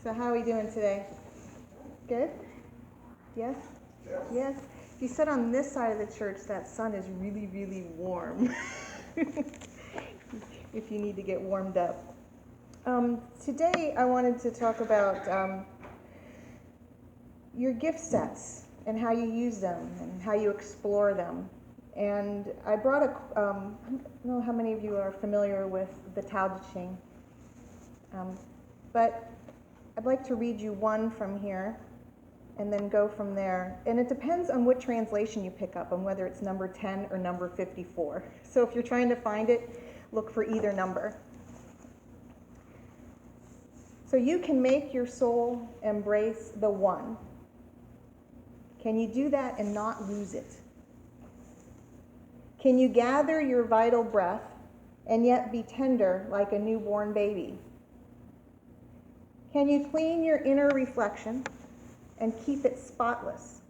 So how are we doing today? Good? Yes? Yes? If you sit on this side of the church, that sun is really, really warm. If you need to get warmed up. Today I wanted to talk about your gift sets and how you use them and how you explore them. And I brought I don't know how many of you are familiar with the Tao Te Ching, but I'd like to read you one from here and then go from there. And it depends on what translation you pick up, on whether it's number 10 or number 54. So if you're trying to find it, look for either number. So you can make your soul embrace the one. Can you do that and not lose it? Can you gather your vital breath and yet be tender like a newborn baby? Can you clean your inner reflection and keep it spotless?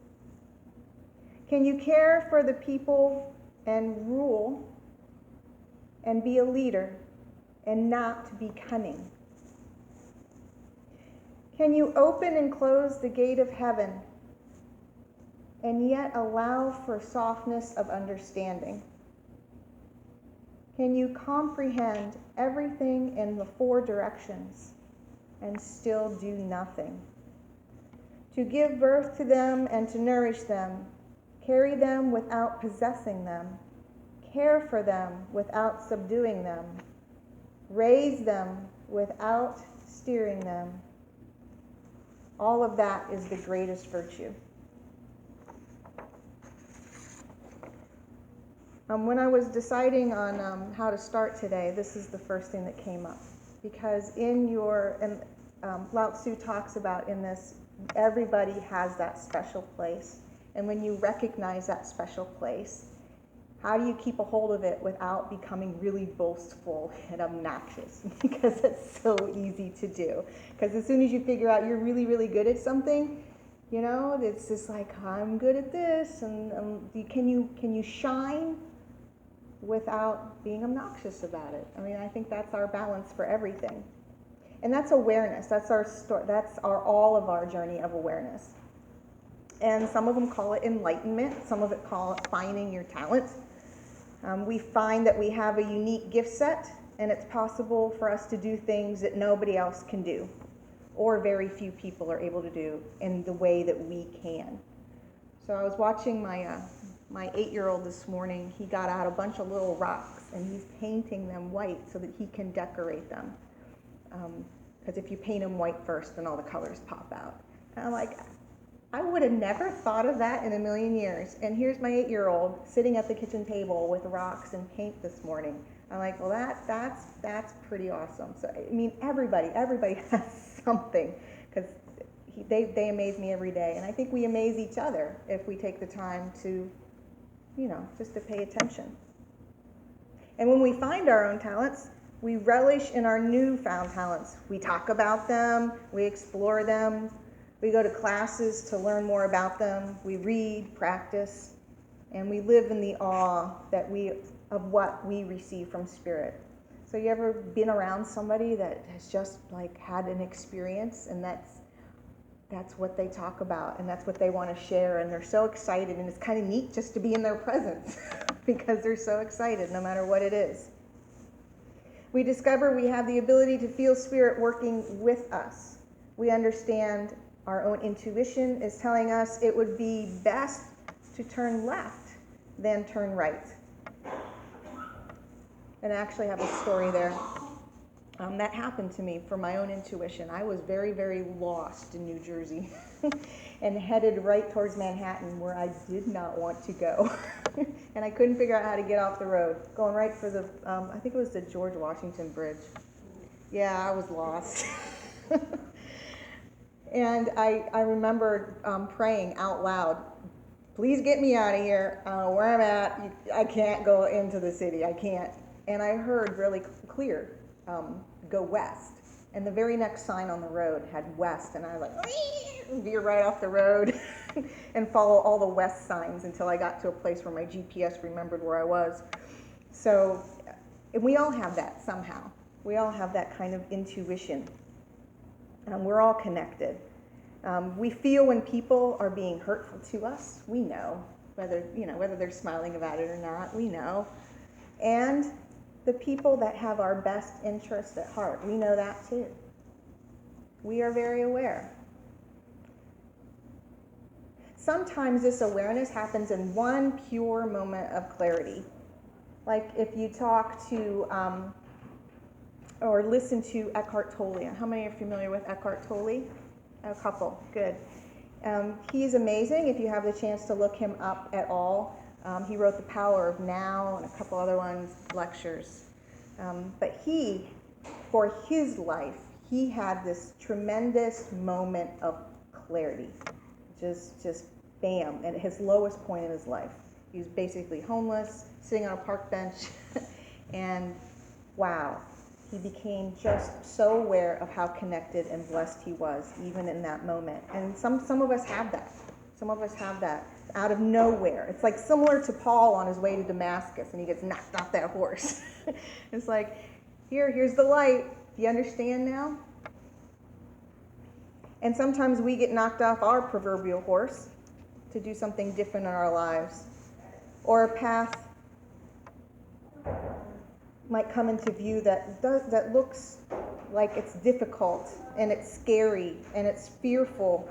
Can you care for the people and rule and be a leader and not be cunning? Can you open and close the gate of heaven and yet allow for softness of understanding? Can you comprehend everything in the four directions and still do nothing? To give birth to them and to nourish them, carry them without possessing them, care for them without subduing them, raise them without steering them. All of that is the greatest virtue. When I was deciding on how to start today, this is the first thing that came up. Because Lao Tzu talks about in this, everybody has that special place. And when you recognize that special place, how do you keep a hold of it without becoming really boastful and obnoxious? Because it's so easy to do. Because as soon as you figure out you're really, really good at something, you know, it's just like, I'm good at this. And can you shine without being obnoxious about it? I mean, I think that's our balance for everything. And that's awareness. That's our all of our journey of awareness. And some of them call it enlightenment. Some of it call it finding your talent. We find that we have a unique gift set, and it's possible for us to do things that nobody else can do, or very few people are able to do in the way that we can. So I was watching my 8-year-old this morning. He got out a bunch of little rocks, and he's painting them white so that he can decorate them. Because if you paint them white first, then all the colors pop out. And I'm like, I would have never thought of that in a million years. And here's my 8-year-old sitting at the kitchen table with rocks and paint this morning. I'm like, well, that's pretty awesome. So I mean, everybody has something, because they amaze me every day. And I think we amaze each other if we take the time to, just to pay attention. And when we find our own talents, we relish in our newfound talents. We talk about them, we explore them, we go to classes to learn more about them, we read, practice, and we live in the awe of what we receive from Spirit. So you ever been around somebody that has just had an experience, and that's what they talk about, and that's what they want to share, and they're so excited, and it's kind of neat just to be in their presence because they're so excited no matter what it is. We discover we have the ability to feel Spirit working with us. We understand our own intuition is telling us it would be best to turn left than turn right. And I actually have a story there. That happened to me for my own intuition. I was very, very lost in New Jersey and headed right towards Manhattan, where I did not want to go. And I couldn't figure out how to get off the road, going right for the, I think it was the George Washington Bridge. Yeah, I was lost. And I remember praying out loud, please get me out of here. I don't know where I'm at. I can't go into the city. I can't. And I heard really clear, go west. And the very next sign on the road had west. And I was like, veer right off the road and follow all the west signs until I got to a place where my GPS remembered where I was. So, and we all have that somehow. We all have that kind of intuition. We're all connected. We feel when people are being hurtful to us. We know whether they're smiling about it or not. We know. And the people that have our best interest at heart, we know that too. We are very aware. Sometimes this awareness happens in one pure moment of clarity. Like if you talk to or listen to Eckhart Tolle. How many are familiar with Eckhart Tolle? A couple, good. He's amazing if you have the chance to look him up at all. He wrote The Power of Now and a couple other ones, lectures. But for his life, he had this tremendous moment of clarity. Just bam, at his lowest point in his life. He was basically homeless, sitting on a park bench, and wow. He became just so aware of how connected and blessed he was, even in that moment. And some of us have that. Some of us have that out of nowhere. It's like similar to Paul on his way to Damascus, and he gets knocked off that horse. It's like, here's the light. Do you understand now? And sometimes we get knocked off our proverbial horse to do something different in our lives. Or a path might come into view that looks like it's difficult and it's scary and it's fearful,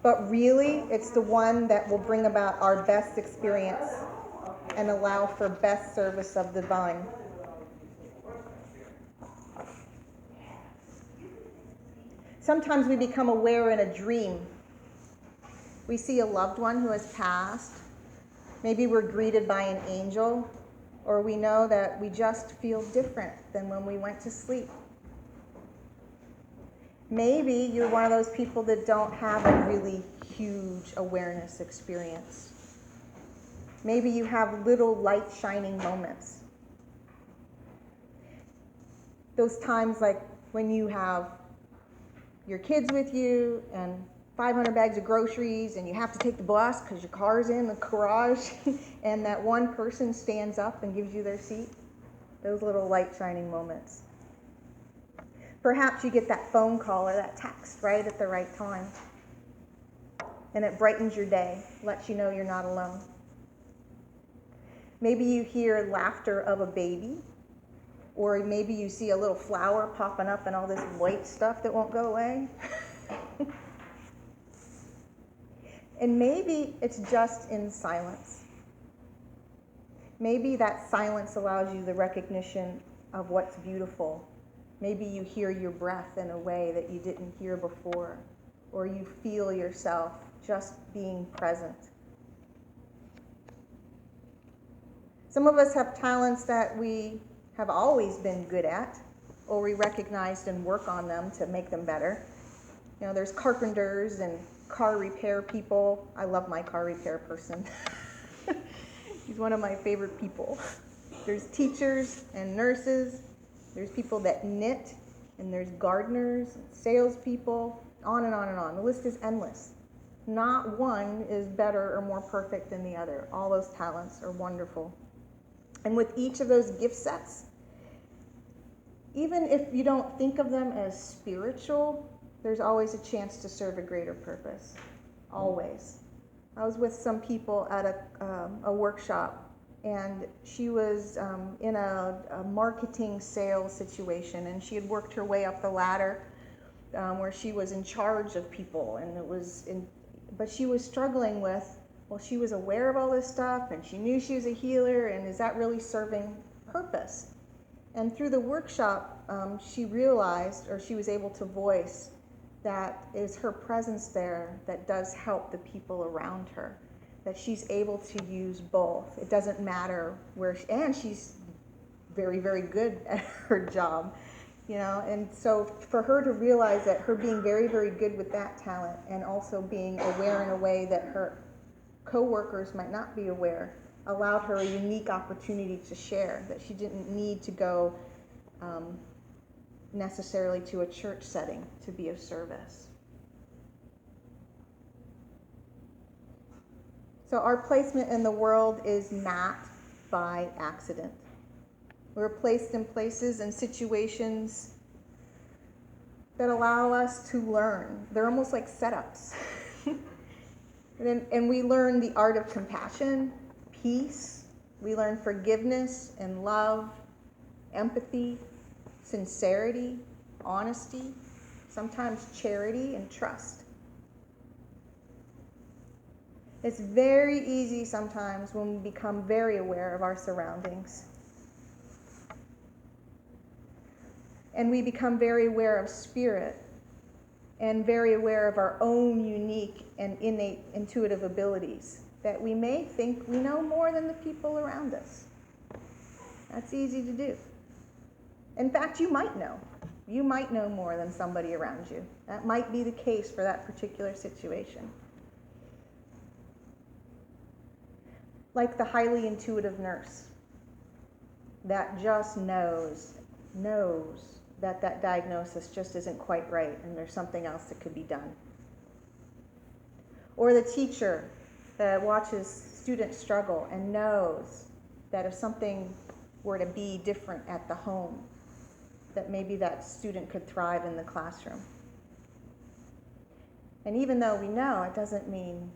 but really it's the one that will bring about our best experience and allow for best service of the divine. Sometimes we become aware in a dream. We see a loved one who has passed. Maybe we're greeted by an angel, or we know that we just feel different than when we went to sleep. Maybe you're one of those people that don't have a really huge awareness experience. Maybe you have little light shining moments. Those times like when you have your kids with you and 500 bags of groceries and you have to take the bus because your car's in the garage and that one person stands up and gives you their seat. Those little light shining moments. Perhaps you get that phone call or that text right at the right time. And it brightens your day, lets you know you're not alone. Maybe you hear laughter of a baby, or maybe you see a little flower popping up and all this white stuff that won't go away. And maybe it's just in silence. Maybe that silence allows you the recognition of what's beautiful. Maybe you hear your breath in a way that you didn't hear before, or you feel yourself just being present. Some of us have talents that we have always been good at, or we recognized and work on them to make them better. You know, there's carpenters and car repair people. I love my car repair person. He's one of my favorite people. There's teachers and nurses. There's people that knit, and there's gardeners, and salespeople, on and on and on. The list is endless. Not one is better or more perfect than the other. All those talents are wonderful. And with each of those gift sets, even if you don't think of them as spiritual, there's always a chance to serve a greater purpose. Always. I was with some people at a workshop, and she was in a marketing sales situation, and she had worked her way up the ladder where she was in charge of people, and but she was struggling with, well, she was aware of all this stuff, and she knew she was a healer, and is that really serving purpose? And through the workshop, she realized, or she was able to voice, that is her presence there that does help the people around her, that she's able to use both. It doesn't matter where, and she's very, very good at her job, you know. And so for her to realize that her being very, very good with that talent and also being aware in a way that her co-workers might not be aware allowed her a unique opportunity to share, that she didn't need to go necessarily to a church setting to be of service. So our placement in the world is not by accident. We're placed in places and situations that allow us to learn. They're almost like setups. And we learn the art of compassion, peace. We learn forgiveness and love, empathy, sincerity, honesty, sometimes charity and trust. It's very easy sometimes when we become very aware of our surroundings. And we become very aware of spirit and very aware of our own unique and innate intuitive abilities that we may think we know more than the people around us. That's easy to do. In fact, you might know. You might know more than somebody around you. That might be the case for that particular situation. Like the highly intuitive nurse that just knows that diagnosis just isn't quite right and there's something else that could be done. Or the teacher that watches students struggle and knows that if something were to be different at the home, that maybe that student could thrive in the classroom. And even though we know, it doesn't mean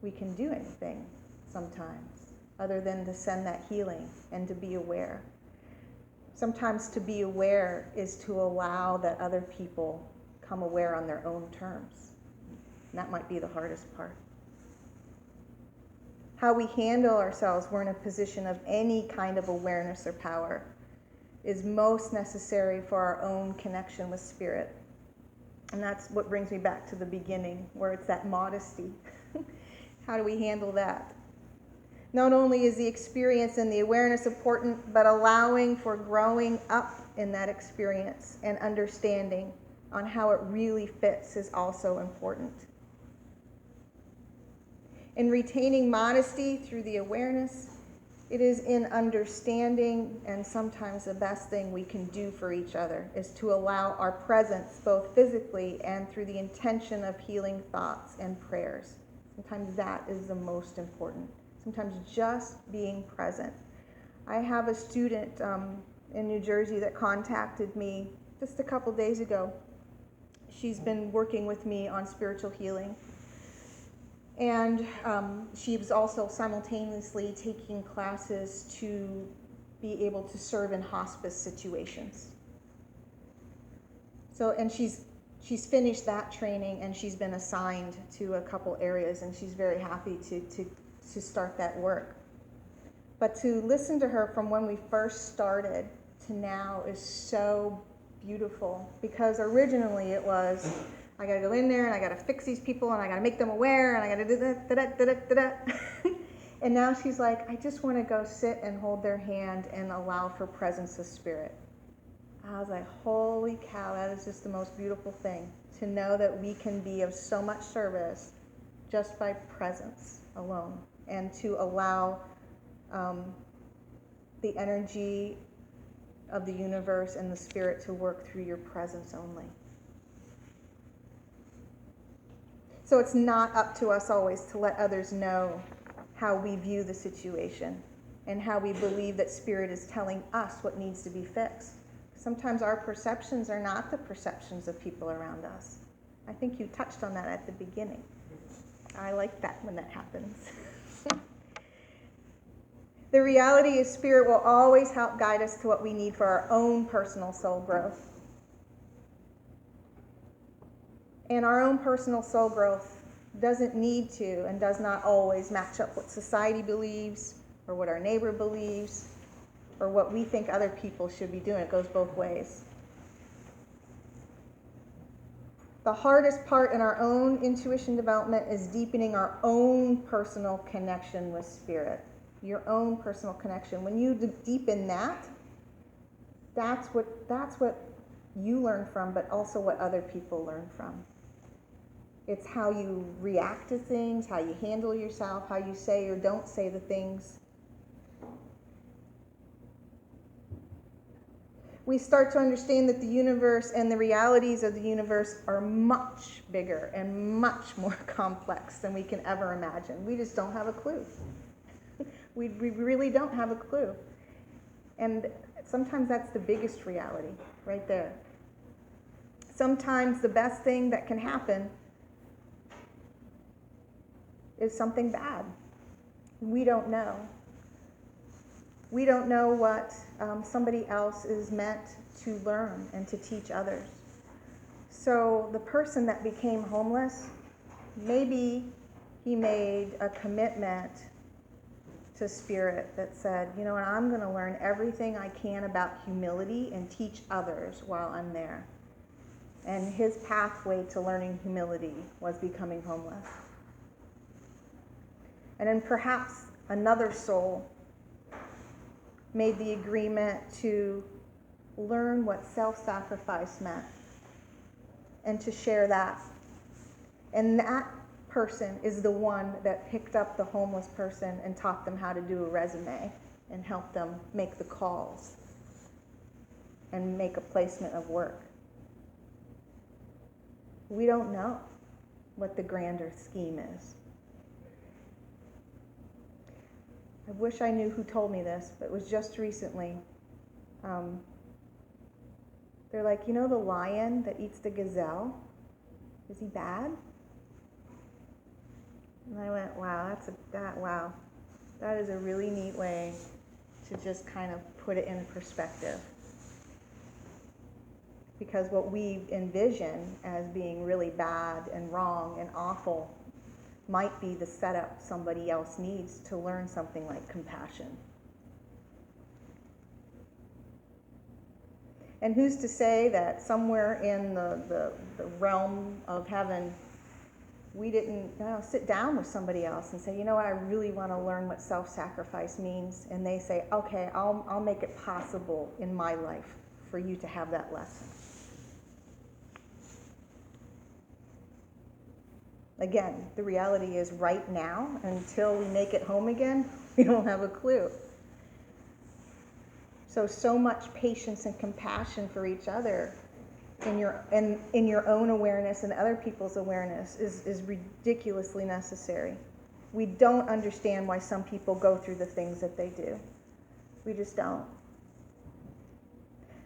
we can do anything sometimes other than to send that healing and to be aware. Sometimes to be aware is to allow that other people come aware on their own terms. And that might be the hardest part. How we handle ourselves, we're in a position of any kind of awareness or power, is most necessary for our own connection with spirit. And that's what brings me back to the beginning, where it's that modesty. How do we handle that? Not only is the experience and the awareness important, but allowing for growing up in that experience and understanding on how it really fits is also important. In retaining modesty through the awareness, it is in understanding, and sometimes the best thing we can do for each other is to allow our presence, both physically and through the intention of healing thoughts and prayers. Sometimes that is the most important. Sometimes just being present. I have a student in New Jersey that contacted me just a couple days ago. She's been working with me on spiritual healing. And she was also simultaneously taking classes to be able to serve in hospice situations. So, and she's finished that training and she's been assigned to a couple areas and she's very happy to start that work. But to listen to her from when we first started to now is so beautiful, because originally it was, I gotta go in there and I gotta fix these people and I gotta make them aware and I gotta do that. And now she's like, I just want to go sit and hold their hand and allow for presence of spirit. I was like, holy cow, that is just the most beautiful thing, to know that we can be of so much service just by presence alone, and to allow the energy of the universe and the spirit to work through your presence only. So it's not up to us always to let others know how we view the situation and how we believe that spirit is telling us what needs to be fixed. Sometimes our perceptions are not the perceptions of people around us. I think you touched on that at the beginning. I like that when that happens. The reality is spirit will always help guide us to what we need for our own personal soul growth. And our own personal soul growth doesn't need to and does not always match up what society believes or what our neighbor believes or what we think other people should be doing. It goes both ways. The hardest part in our own intuition development is deepening our own personal connection with spirit. Your own personal connection. When you deepen that, that's what you learn from, but also what other people learn from. It's how you react to things, how you handle yourself, how you say or don't say the things. We start to understand that the universe and the realities of the universe are much bigger and much more complex than we can ever imagine. We just don't have a clue. We really don't have a clue. And sometimes that's the biggest reality, right there. Sometimes the best thing that can happen is something bad. We don't know. We don't know what somebody else is meant to learn and to teach others. So the person that became homeless, maybe he made a commitment to Spirit that said, you know what, I'm going to learn everything I can about humility and teach others while I'm there. And his pathway to learning humility was becoming homeless. And then perhaps another soul made the agreement to learn what self-sacrifice meant and to share that. And that person is the one that picked up the homeless person and taught them how to do a resume and helped them make the calls and make a placement of work. We don't know what the grander scheme is. I wish I knew who told me this, but it was just recently. They're like, you know the lion that eats the gazelle? Is he bad? And I went, wow, wow. That is a really neat way to just kind of put it in perspective. Because what we envision as being really bad and wrong and awful might be the setup somebody else needs to learn something like compassion. And who's to say that somewhere in the realm of heaven, we didn't sit down with somebody else and say, you know what, I really want to learn what self-sacrifice means. And they say, okay, I'll make it possible in my life for you to have that lesson. Again, the reality is right now, until we make it home again, we don't have a clue. So much patience and compassion for each other in your own awareness and other people's awareness is ridiculously necessary. We don't understand why some people go through the things that they do. We just don't.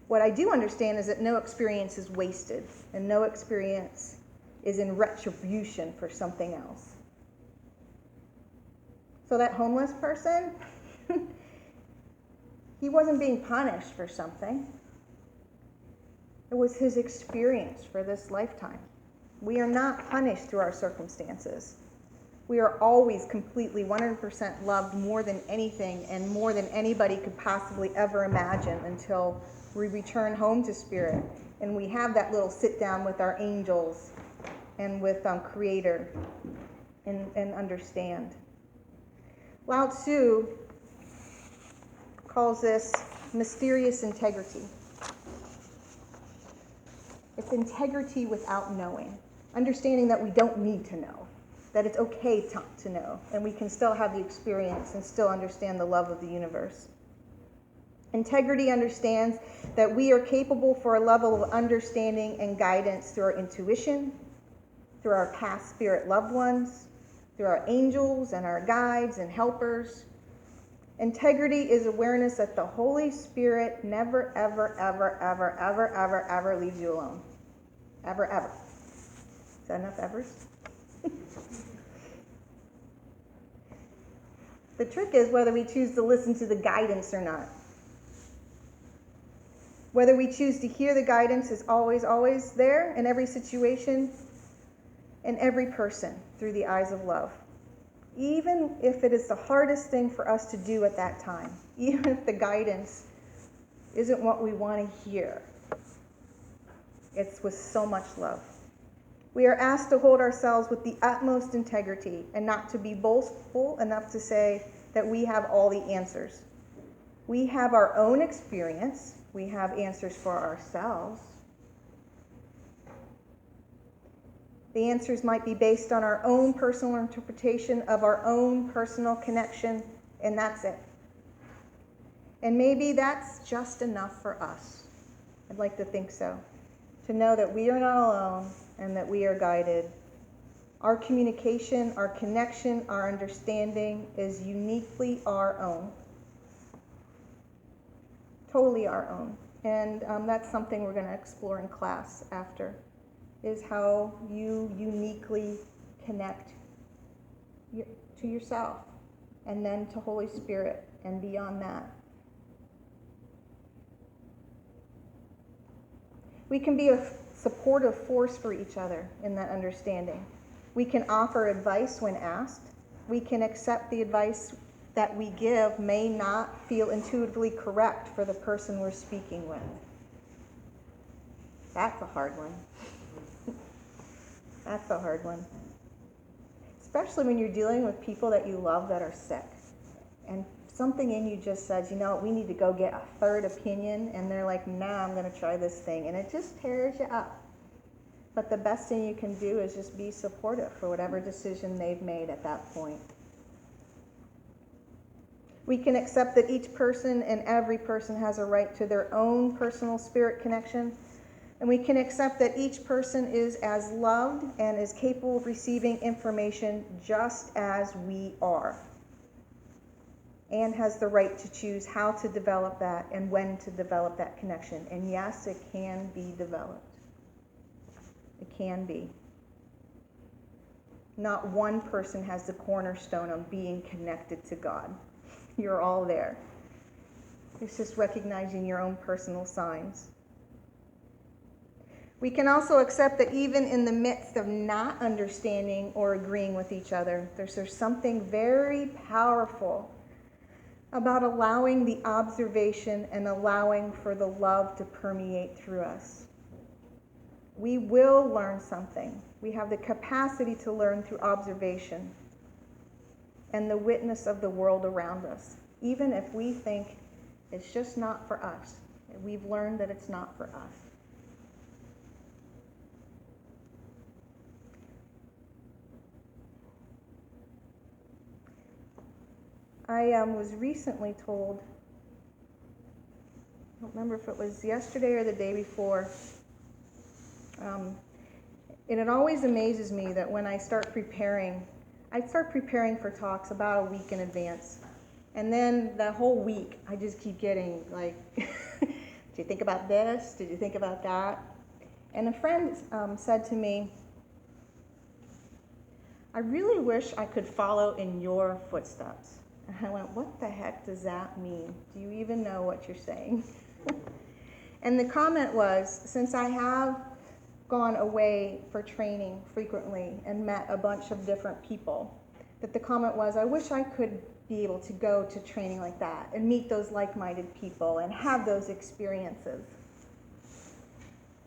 What I do understand is that no experience is wasted, and no experience is in retribution for something else. So that homeless person, he wasn't being punished for something. It was his experience for this lifetime. We are not punished through our circumstances. We are always completely 100% loved more than anything and more than anybody could possibly ever imagine until we return home to Spirit and we have that little sit down with our angels and with Creator and understand. Lao Tzu calls this mysterious integrity. It's integrity without knowing. Understanding that we don't need to know. That it's okay to know. And we can still have the experience and still understand the love of the universe. Integrity understands that we are capable for a level of understanding and guidance through our intuition, through our past spirit loved ones, through our angels and our guides and helpers. Integrity is awareness that the Holy Spirit never, ever, ever, ever, ever, ever, ever leaves you alone. Ever, ever. Is that enough evers? The trick is whether we choose to listen to the guidance or not. Whether we choose to hear the guidance is always, always there in every situation and every person through the eyes of love. Even if it is the hardest thing for us to do at that time, even if the guidance isn't what we want to hear, it's with so much love. We are asked to hold ourselves with the utmost integrity and not to be boastful enough to say that we have all the answers. We have our own experience. We have answers for ourselves. The answers might be based on our own personal interpretation of our own personal connection, and that's it. And maybe that's just enough for us. I'd like to think so. To know that we are not alone and that we are guided. Our communication, our connection, our understanding is uniquely our own. Totally our own. And that's something we're going to explore in class after, is how you uniquely connect to yourself and then to Holy Spirit and beyond that. We can be a supportive force for each other in that understanding. We can offer advice when asked. We can accept the advice that we give may not feel intuitively correct for the person we're speaking with. That's a hard one. That's a hard one. Especially when you're dealing with people that you love that are sick. And something in you just says, you know, we need to go get a third opinion. And they're like, nah, I'm going to try this thing. And it just tears you up. But the best thing you can do is just be supportive for whatever decision they've made at that point. We can accept that each person and every person has a right to their own personal spirit connection. And we can accept that each person is as loved and is capable of receiving information just as we are. And has the right to choose how to develop that and when to develop that connection. And yes, it can be developed. It can be. Not one person has the cornerstone of being connected to God. You're all there. It's just recognizing your own personal signs. We can also accept that even in the midst of not understanding or agreeing with each other, there's something very powerful about allowing the observation and allowing for the love to permeate through us. We will learn something. We have the capacity to learn through observation and the witness of the world around us, even if we think it's just not for us. We've learned that it's not for us. I was recently told, I don't remember if it was yesterday or the day before, and it always amazes me that when I start preparing for talks about a week in advance. And then the whole week, I just keep getting like, did you think about this? Did you think about that? And a friend said to me, I really wish I could follow in your footsteps. And I went, what the heck does that mean? Do you even know what you're saying? And the comment was, since I have gone away for training frequently and met a bunch of different people, that the comment was, I wish I could be able to go to training like that and meet those like-minded people and have those experiences.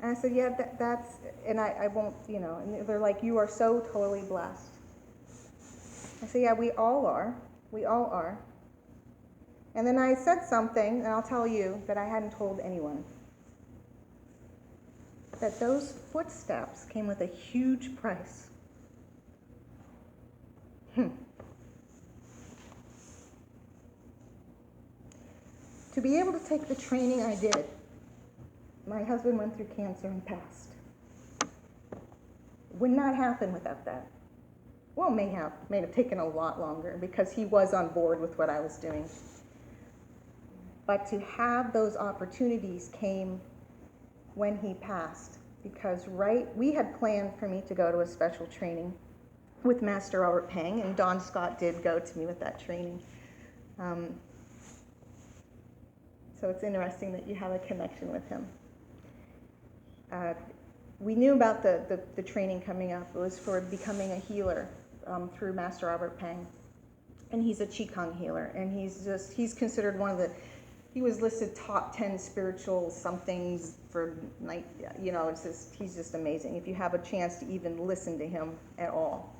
And I said, yeah, that's, and I won't, you know, and they're like, you are so totally blessed. I said, yeah, we all are. We all are. And then I said something, and I'll tell you, that I hadn't told anyone. That those footsteps came with a huge price. To be able to take the training I did, my husband went through cancer and passed. Would not happen without that. Well, may have taken a lot longer because he was on board with what I was doing. But to have those opportunities came when he passed, because we had planned for me to go to a special training with Master Robert Pang, and Don Scott did go to me with that training. So it's interesting that you have a connection with him. We knew about the training coming up. It was for becoming a healer through Master Robert Pang. And he's a Qigong healer, and he's considered he was listed top 10 spiritual somethings for night, you know, he's just amazing if you have a chance to even listen to him at all.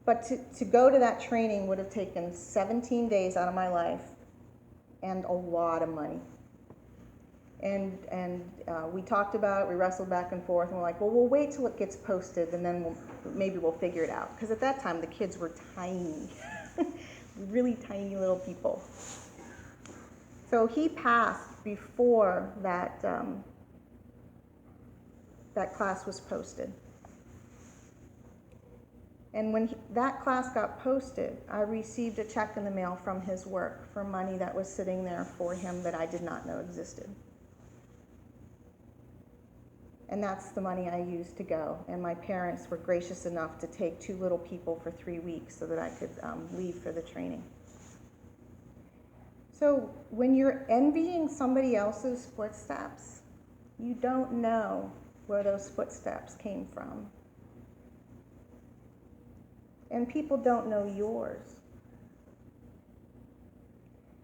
But to go to that training would have taken 17 days out of my life and a lot of money. And we talked about it, we wrestled back and forth, and we're like, well, we'll wait till it gets posted, and then maybe we'll figure it out. Because at that time, the kids were tiny, really tiny little people. So he passed before that class was posted. And when that class got posted, I received a check in the mail from his work for money that was sitting there for him that I did not know existed. And that's the money I used to go. And my parents were gracious enough to take 2 little people for 3 weeks so that I could leave for the training. So when you're envying somebody else's footsteps, you don't know where those footsteps came from. And people don't know yours.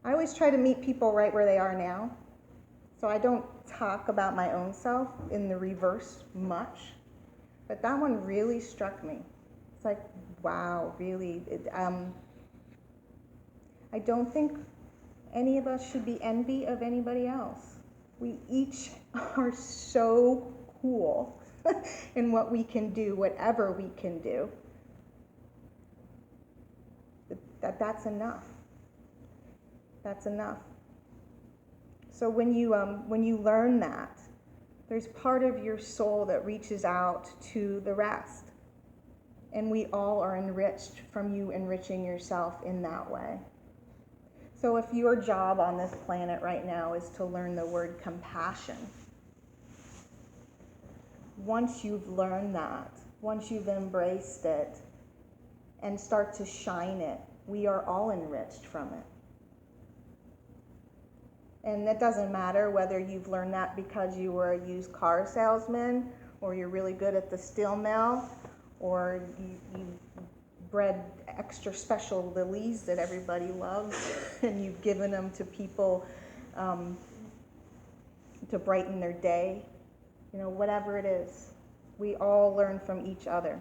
I always try to meet people right where they are now. So I don't talk about my own self in the reverse much. But that one really struck me. It's like, wow, really. I don't think any of us should be envy of anybody else. We each are so cool in what we can do, whatever we can do. That's enough. That's enough. So when you learn that, there's part of your soul that reaches out to the rest. And we all are enriched from you enriching yourself in that way. So if your job on this planet right now is to learn the word compassion, once you've learned that, once you've embraced it and start to shine it, we are all enriched from it. And it doesn't matter whether you've learned that because you were a used car salesman, or you're really good at the steel mill, or you bred extra special lilies that everybody loves, and you've given them to people to brighten their day. You know, whatever it is, we all learn from each other.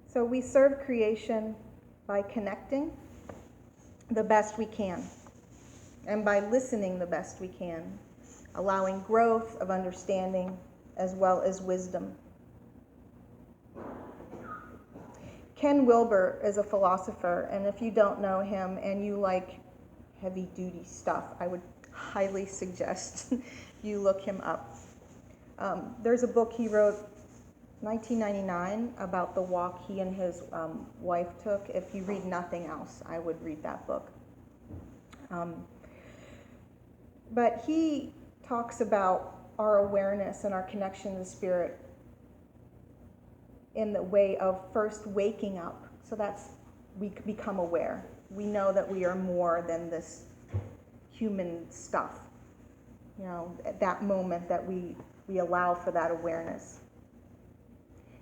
So we serve creation by connecting the best we can, and by listening the best we can, allowing growth of understanding as well as wisdom. Ken Wilber is a philosopher, and if you don't know him and you like heavy-duty stuff, I would highly suggest you look him up. There's a book he wrote 1999 about the walk he and his wife took. If you read nothing else, I would read that book. But he talks about our awareness and our connection to the Spirit in the way of first waking up. So that's, we become aware. We know that we are more than this human stuff. You know, at that moment that we allow for that awareness.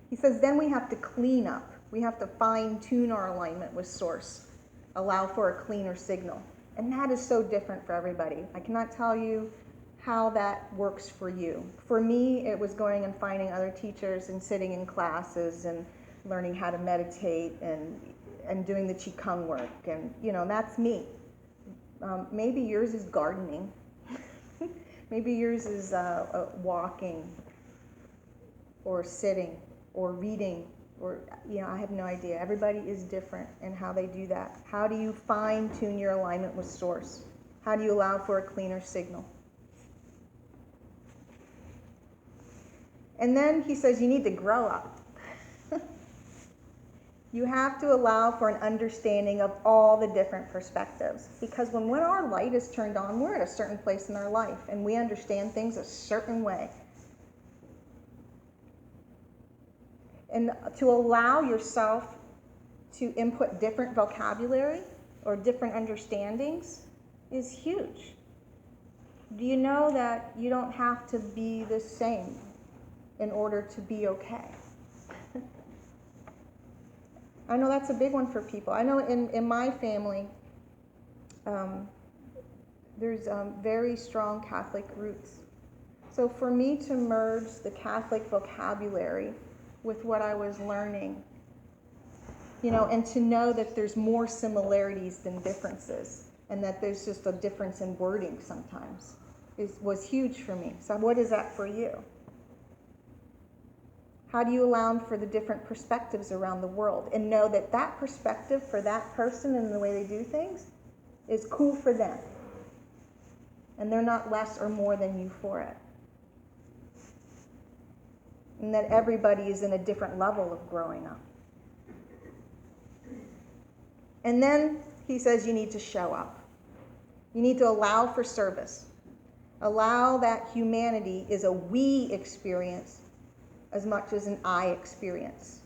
He says, then we have to clean up. We have to fine-tune our alignment with Source, allow for a cleaner signal. And that is so different for everybody. I cannot tell you how that works for you. For me, it was going and finding other teachers and sitting in classes and learning how to meditate and doing the Qigong work. And, you know, that's me. Maybe yours is gardening. Maybe yours is walking or sitting or reading, or, you know, I have no idea. Everybody is different in how they do that. How do you fine-tune your alignment with Source? How do you allow for a cleaner signal? And then he says you need to grow up. You have to allow for an understanding of all the different perspectives. Because when our light is turned on, we're at a certain place in our life, and we understand things a certain way. And to allow yourself to input different vocabulary or different understandings is huge. Do you know that you don't have to be the same in order to be okay? I know that's a big one for people. I know in my family, there's very strong Catholic roots. So for me to merge the Catholic vocabulary with what I was learning, you know, and to know that there's more similarities than differences, and that there's just a difference in wording sometimes, was huge for me. So what is that for you? How do you allow for the different perspectives around the world and know that that perspective for that person and the way they do things is cool for them. And they're not less or more than you for it. And that everybody is in a different level of growing up. And then he says you need to show up. You need to allow for service. Allow that humanity is a we experience as much as an I experience.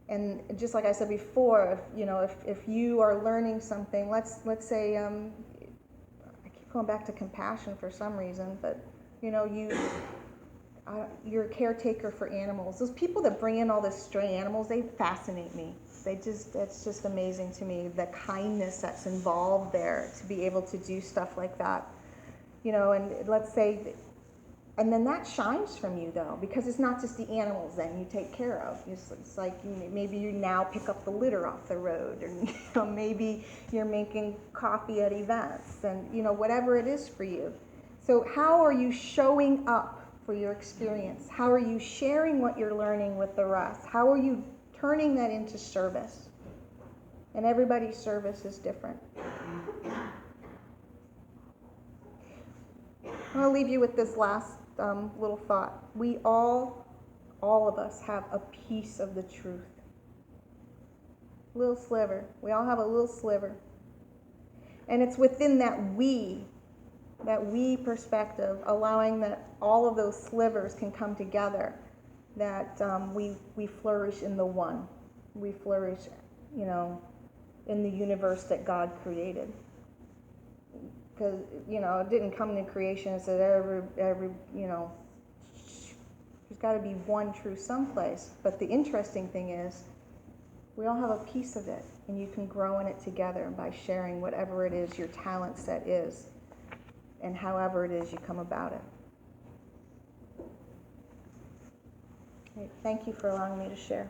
And just like I said before, if you are learning something, let's say, I keep going back to compassion for some reason, but you're a caretaker for animals. Those people that bring in all the stray animals, they fascinate me. It's just amazing to me, the kindness that's involved there to be able to do stuff like that. And let's say, and then that shines from you though, because it's not just the animals then you take care of. It's like maybe you now pick up the litter off the road, or maybe you're making coffee at events, and whatever it is for you. So how are you showing up for your experience? How are you sharing what you're learning with the rest? How are you turning that into service? And everybody's service is different. I'll leave you with this last little thought. We all of us have a piece of the truth. A little sliver. We all have a little sliver. And it's within that we perspective, allowing that all of those slivers can come together, that we flourish in the one. We flourish, in the universe that God created. Because, it didn't come in creation and said every there's got to be one truth someplace. But the interesting thing is, we all have a piece of it, and you can grow in it together by sharing whatever it is your talent set is, and however it is you come about it. Thank you for allowing me to share.